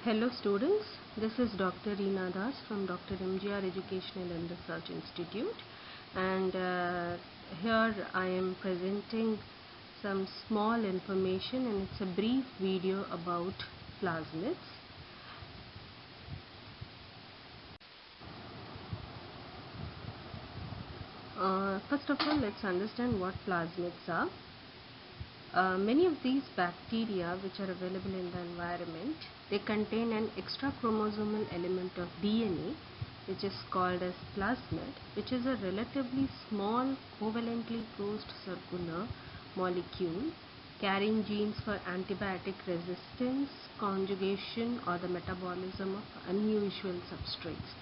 Hello students, this is Dr. Reena Das from Dr. MGR Educational and Research Institute, and here I am presenting some small information, and it's a brief video about plasmids. First of all, let's understand what plasmids are. Many of these bacteria which are available in the environment, they contain an extra chromosomal element of DNA which is called as plasmid, which is a relatively small covalently closed circular molecule carrying genes for antibiotic resistance, conjugation, or the metabolism of unusual substrates.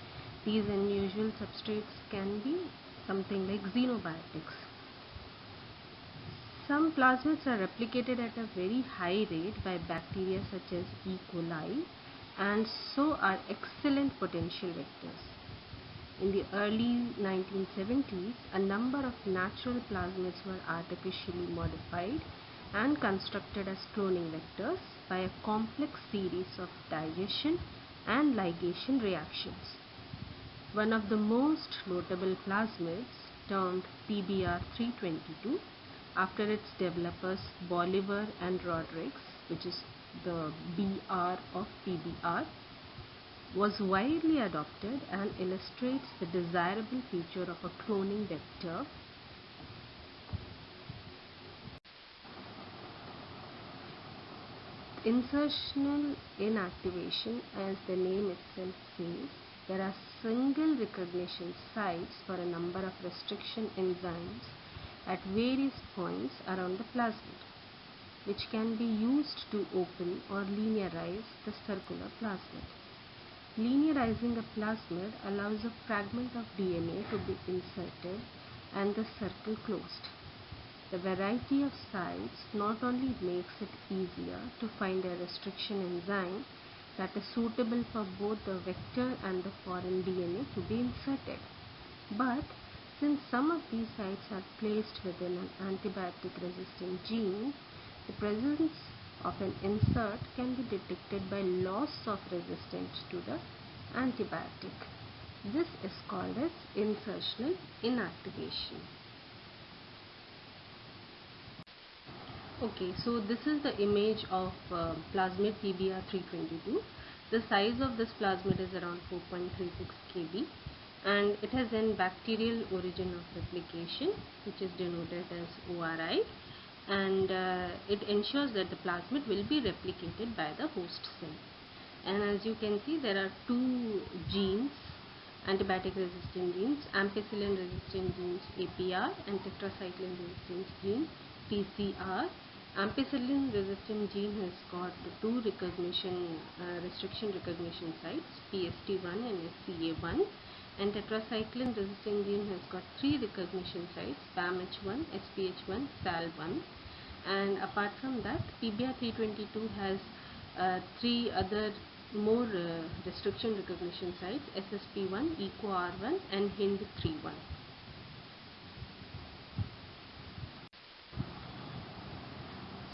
These unusual substrates can be something like xenobiotics. Some plasmids are replicated at a very high rate by bacteria such as E. coli, and so are excellent potential vectors. In the early 1970s, a number of natural plasmids were artificially modified and constructed as cloning vectors by a complex series of digestion and ligation reactions. One of the most notable plasmids, termed PBr322, after its developers Bolivar and Rodrigues, which is the BR of PBr, was widely adopted and illustrates the desirable feature of a cloning vector. Insertional inactivation, as the name itself says, there are single recognition sites for a number of restriction enzymes at various points around the plasmid, which can be used to open or linearize the circular plasmid. Linearizing a plasmid allows a fragment of DNA to be inserted and the circle closed. The variety of sites not only makes it easier to find a restriction enzyme that is suitable for both the vector and the foreign DNA to be inserted, but since some of these sites are placed within an antibiotic resistant gene, the presence of an insert can be detected by loss of resistance to the antibiotic. This is called as insertional inactivation. Okay, so this is the image of plasmid PBr322. The size of this plasmid is around 4.36 kb. And it has an bacterial origin of replication, which is denoted as ORI, and it ensures that the plasmid will be replicated by the host cell. And as you can see, there are two genes, antibiotic resistant genes, ampicillin resistant genes APR and tetracycline resistant gene TCR. Ampicillin resistant gene has got two restriction recognition sites, PST1 and SCA1. And tetracycline resistant gene has got three recognition sites, BAMH1, SPH1, SAL1. And apart from that, PBr322 has three other more restriction recognition sites, SSP1, EcoR1 and HIND31.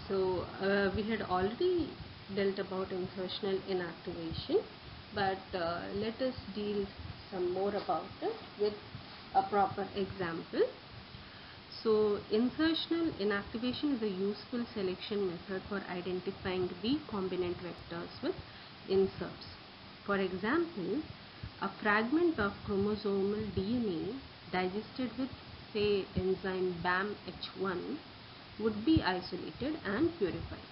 So we had already dealt about insertional inactivation, but let us deal some more about it with a proper example. So insertional inactivation is a useful selection method for identifying recombinant vectors with inserts. For example, a fragment of chromosomal DNA digested with, say, enzyme BAMH1 would be isolated and purified.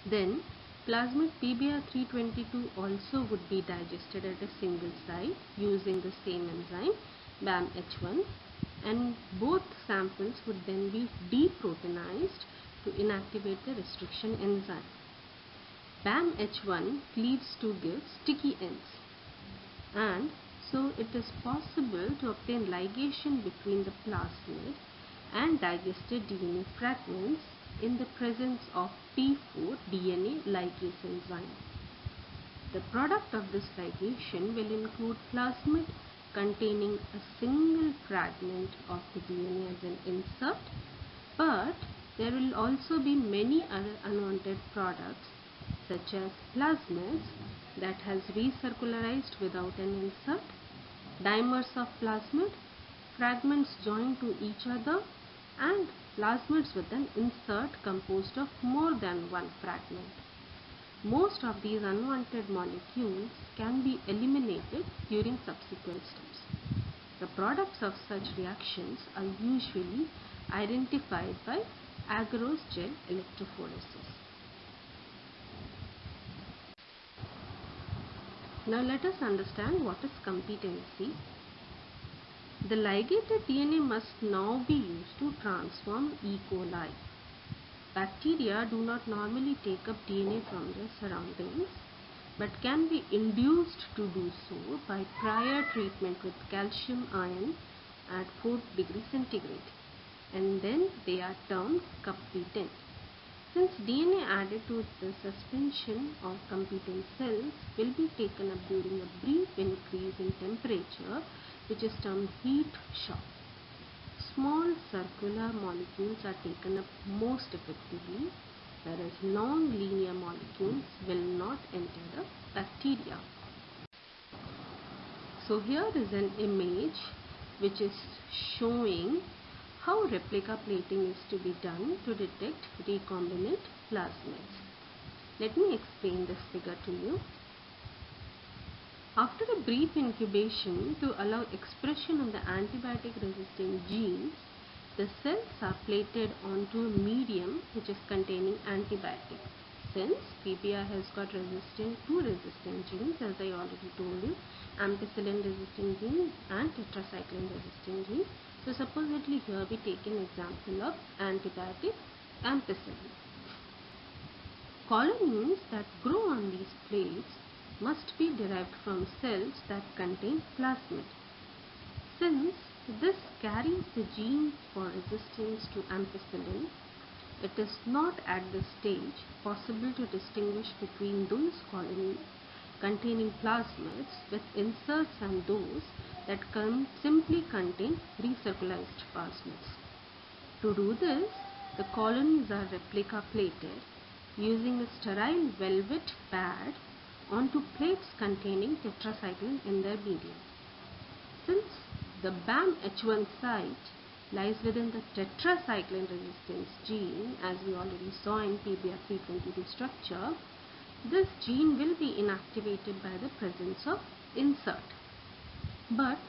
Then plasmid PBr322 also would be digested at a single site using the same enzyme BAMH1, and both samples would then be deproteinized to inactivate the restriction enzyme. BAMH1 cleaves to give sticky ends, and so it is possible to obtain ligation between the plasmid and digested DNA fragments in the presence of P4 DNA ligase enzyme. The product of this ligation will include plasmid containing a single fragment of the DNA as an insert, but there will also be many other unwanted products such as plasmids that has recircularized without an insert, dimers of plasmid, fragments joined to each other, and plasmids with an insert composed of more than one fragment. Most of these unwanted molecules can be eliminated during subsequent steps. The products of such reactions are usually identified by agarose gel electrophoresis. Now let us understand what is competency. The ligated DNA must now be used to transform E. coli. Bacteria do not normally take up DNA from their surroundings, but can be induced to do so by prior treatment with calcium ion at 4 degrees centigrade, and then they are termed competent. Since DNA added to the suspension of competent cells will be taken up during a brief increase in temperature, which is termed heat shock, small circular molecules are taken up most effectively, whereas long linear molecules will not enter the bacteria. So here is an image which is showing how replica plating is to be done to detect recombinant plasmids. Let me explain this figure to you. After a brief incubation to allow expression of the antibiotic resistant genes, the cells are plated onto a medium which is containing antibiotic. Since PBR has got two resistant genes, as I already told you, ampicillin resistant gene and tetracycline resistant gene. So supposedly here we take an example of antibiotic ampicillin. Colonies that grow on these plates must be derived from cells that contain plasmid. Since this carries the gene for resistance to ampicillin, it is not at this stage possible to distinguish between those colonies containing plasmids with inserts and those that simply contain recircularized plasmids. To do this, the colonies are replica plated using a sterile velvet pad onto plates containing tetracycline in their medium. Since the BAM-H1 site lies within the tetracycline resistance gene, as we already saw in PBR322 structure, this gene will be inactivated by the presence of insert, but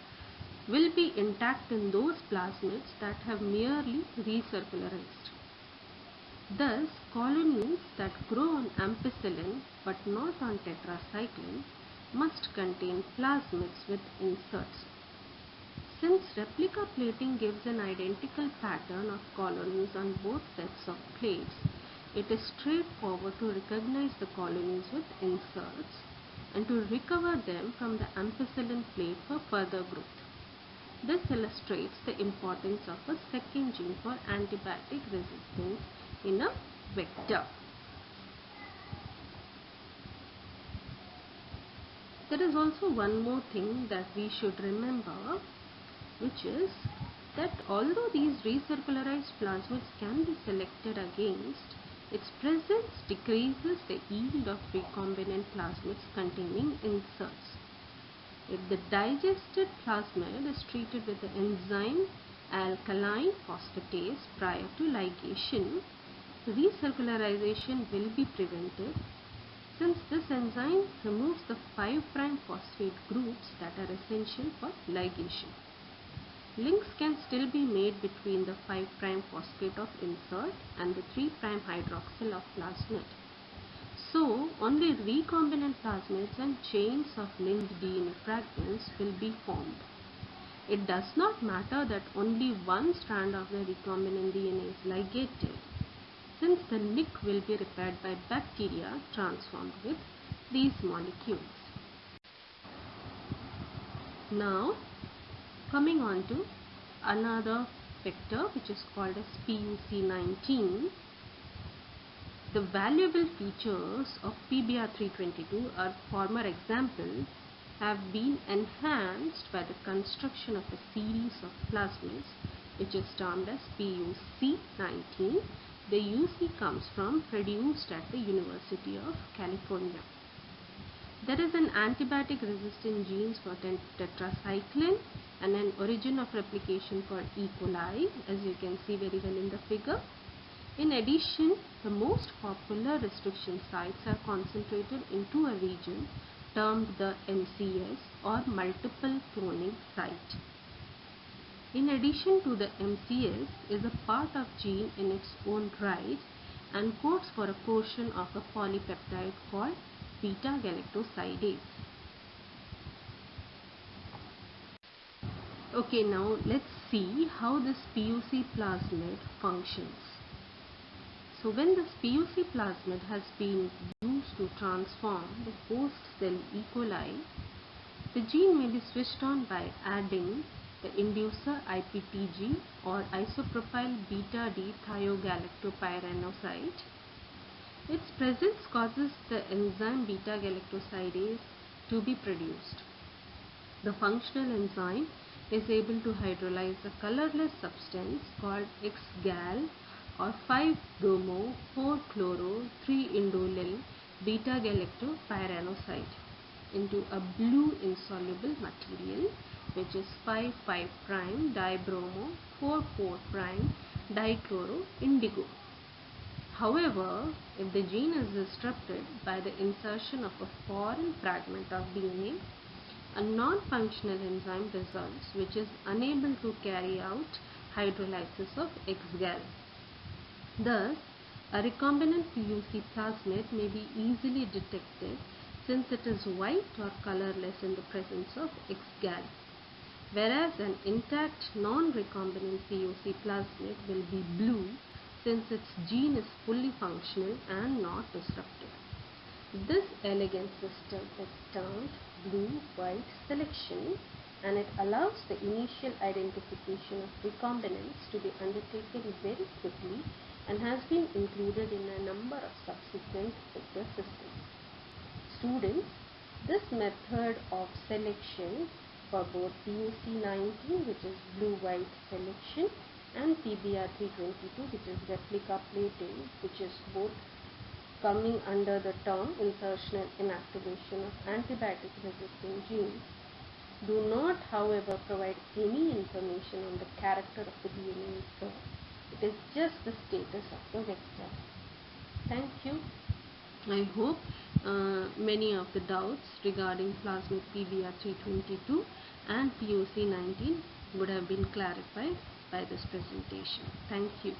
will be intact in those plasmids that have merely recircularized. Thus, colonies that grow on ampicillin but not on tetracycline must contain plasmids with inserts. Since replica plating gives an identical pattern of colonies on both sets of plates, it is straightforward to recognize the colonies with inserts and to recover them from the ampicillin plate for further growth. This illustrates the importance of a second gene for antibiotic resistance in a vector. There is also one more thing that we should remember, which is that although these recircularized plasmids can be selected against, its presence decreases the yield of recombinant plasmids containing inserts. If the digested plasmid is treated with the enzyme alkaline phosphatase prior to ligation, recircularization will be prevented, since this enzyme removes the 5' phosphate groups that are essential for ligation. Links can still be made between the 5' phosphate of insert and the 3' hydroxyl of plasmid. So, only recombinant plasmids and chains of linked DNA fragments will be formed. It does not matter that only one strand of the recombinant DNA is ligated, since the nick will be repaired by bacteria transformed with these molecules. Now, coming on to another vector which is called as PUC19. The valuable features of PBR322, our former example, have been enhanced by the construction of a series of plasmids which is termed as PUC19, The UC comes from produced at the University of California. There is an antibiotic resistant genes for tetracycline and an origin of replication for E. coli, as you can see very well in the figure. In addition, the most popular restriction sites are concentrated into a region termed the MCS or multiple cloning site. In addition to the MCS is a part of gene in its own right and codes for a portion of a polypeptide called beta-galactosidase. Okay, now let's see how this PUC plasmid functions. So when this PUC plasmid has been used to transform the host cell E. coli, the gene may be switched on by adding the inducer IPTG or isopropyl beta-D thiogalactopyranoside. Its presence causes the enzyme beta-galactosidase to be produced. The functional enzyme is able to hydrolyze a colorless substance called X-gal or 5-bromo 4-chloro 3-indolyl beta-galactopyranoside into a blue insoluble material, which is 5,5' dibromo 4,4' dichloro indigo. However, if the gene is disrupted by the insertion of a foreign fragment of DNA, a non-functional enzyme results which is unable to carry out hydrolysis of X-gal. Thus, a recombinant PUC plasmid may be easily detected since it is white or colorless in the presence of X-gal, whereas an intact non-recombinant PUC plasmid will be blue since its gene is fully functional and not disrupted. This elegant system is termed blue-white selection, and it allows the initial identification of recombinants to be undertaken very quickly and has been included in a number of subsequent vector systems. Students, this method of selection for both PUC19, which is blue-white selection, and PBR322, which is replica plating, which is both coming under the term insertion and inactivation of antibiotic resistant genes, do not, however, provide any information on the character of the DNA itself. It is just the status of the vector. Thank you. I hope many of the doubts regarding plasmid PBR322 and PUC19 would have been clarified by this presentation. Thank you.